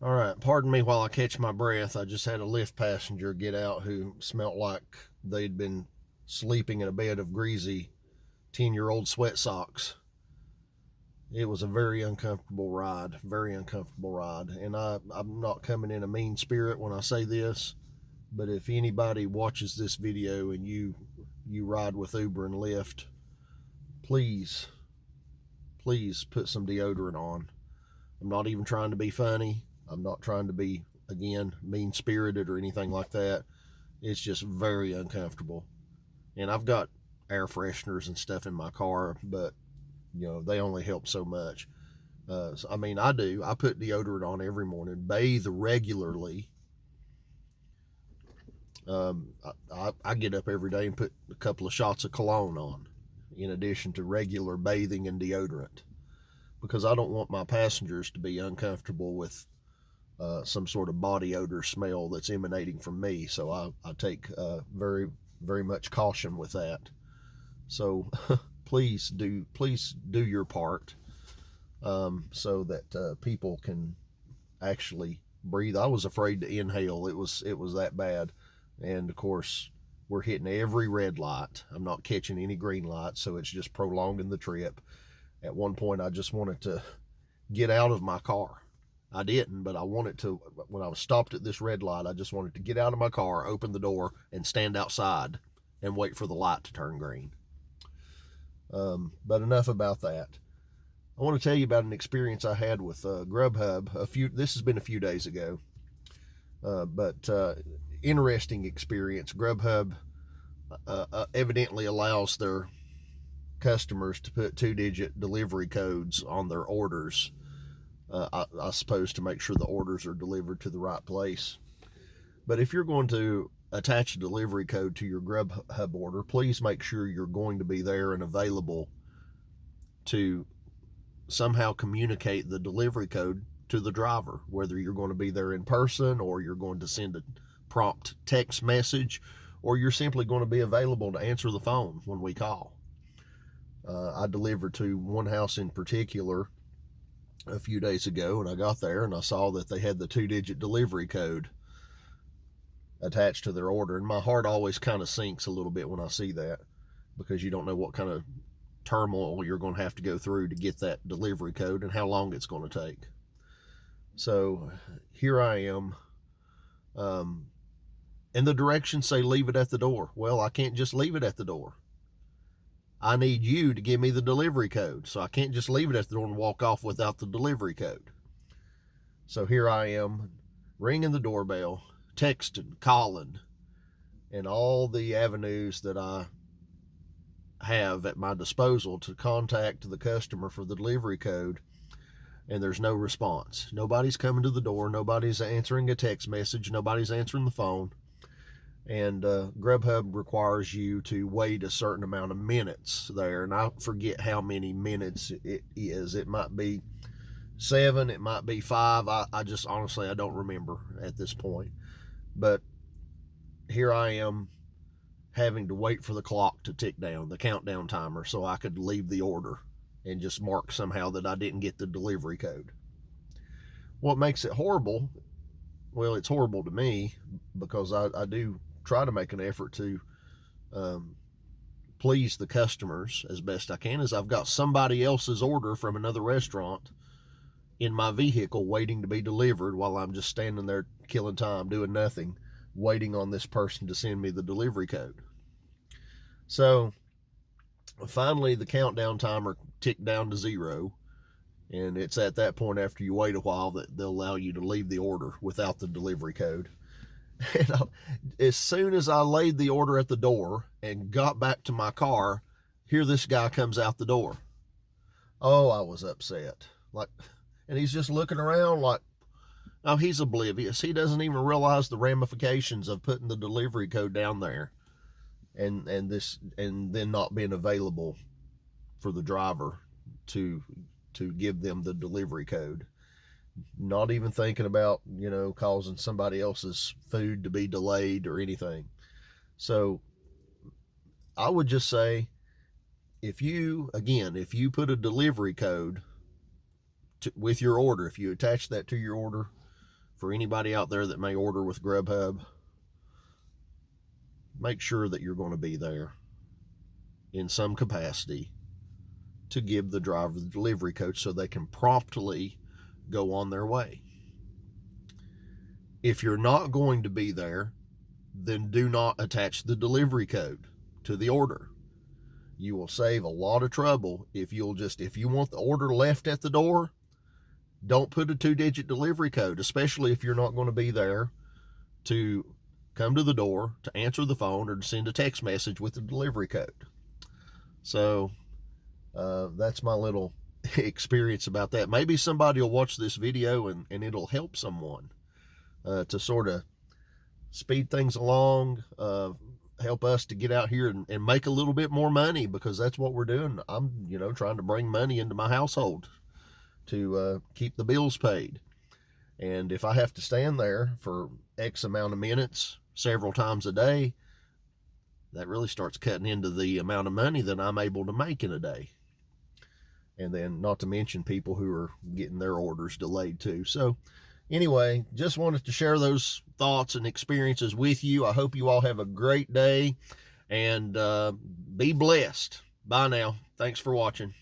All right, pardon me while I catch my breath. I just had a Lyft passenger get out who smelt like they'd been sleeping in a bed of greasy 10-year-old sweat socks. It was a very uncomfortable ride, very uncomfortable ride. And I'm not coming in a mean spirit when I say this, but if anybody watches this video and you ride with Uber and Lyft, please put some deodorant on. I'm not even trying to be funny. I'm not trying to be, again, mean-spirited or anything like that. It's just very uncomfortable. And I've got air fresheners and stuff in my car, but, they only help so much. I do. I put deodorant on every morning, bathe regularly. I get up every day and put a couple of shots of cologne on, in addition to regular bathing and deodorant, because I don't want my passengers to be uncomfortable with some sort of body odor smell that's emanating from me. So I take very, very much caution with that. So please do your part, so that people can actually breathe. I was afraid to inhale. It was that bad. And of course, we're hitting every red light. I'm not catching any green lights, so it's just prolonging the trip. At one point, I just wanted to get out of my car. I didn't, but I wanted to. When I was stopped at this red light, I just wanted to get out of my car, open the door, and stand outside and wait for the light to turn green. But enough about that. I want to tell you about an experience I had with Grubhub. This has been a few days ago, but interesting experience. Grubhub evidently allows their customers to put 2-digit delivery codes on their orders, I suppose to make sure the orders are delivered to the right place. But if you're going to attach a delivery code to your Grubhub order, please make sure you're going to be there and available to somehow communicate the delivery code to the driver, whether you're going to be there in person or you're going to send a prompt text message, or you're simply going to be available to answer the phone when we call. I delivered to one house in particular a few days ago, and I got there and I saw that they had the 2-digit delivery code attached to their order, and my heart always kind of sinks a little bit when I see that, because you don't know what kind of turmoil you're going to have to go through to get that delivery code and how long it's going to take. So here I am, and the directions say leave it at the door. Well, I can't just leave it at the door. I need you to give me the delivery code. So I can't just leave it at the door and walk off without the delivery code. So here I am, ringing the doorbell, texting, calling, and all the avenues that I have at my disposal to contact the customer for the delivery code, and there's no response. Nobody's coming to the door. Nobody's answering a text message. Nobody's answering the phone. And Grubhub requires you to wait a certain amount of minutes there, and I forget how many minutes it is. It might be 7, it might be 5. I just honestly, I don't remember at this point. But here I am having to wait for the clock to tick down, the countdown timer, so I could leave the order and just mark somehow that I didn't get the delivery code. What makes it horrible? Well, it's horrible to me because I do try to make an effort to please the customers as best I can, as I've got somebody else's order from another restaurant in my vehicle waiting to be delivered while I'm just standing there killing time, doing nothing, waiting on this person to send me the delivery code. So finally the countdown timer ticked down to 0, and it's at that point, after you wait a while, that they'll allow you to leave the order without the delivery code. And as soon as I laid the order at the door and got back to my car, here this guy comes out the door. Oh, I was upset. And he's just looking around like, oh, he's oblivious. He doesn't even realize the ramifications of putting the delivery code down there and then not being available for the driver to give them the delivery code. Not even thinking about, causing somebody else's food to be delayed or anything. So I would just say, if you put a delivery code with your order, if you attach that to your order, for anybody out there that may order with Grubhub, make sure that you're going to be there in some capacity to give the driver the delivery code so they can promptly go on their way. If you're not going to be there, then do not attach the delivery code to the order. You will save a lot of trouble if you want the order left at the door, don't put a 2-digit delivery code, especially if you're not going to be there to come to the door, to answer the phone, or to send a text message with the delivery code. So that's my little experience about that. Maybe somebody will watch this video and it'll help someone to sort of speed things along, help us to get out here and make a little bit more money, because that's what we're doing. I'm, trying to bring money into my household to keep the bills paid. And if I have to stand there for X amount of minutes several times a day, that really starts cutting into the amount of money that I'm able to make in a day. And then not to mention people who are getting their orders delayed too. So anyway, just wanted to share those thoughts and experiences with you. I hope you all have a great day and be blessed. Bye now. Thanks for watching.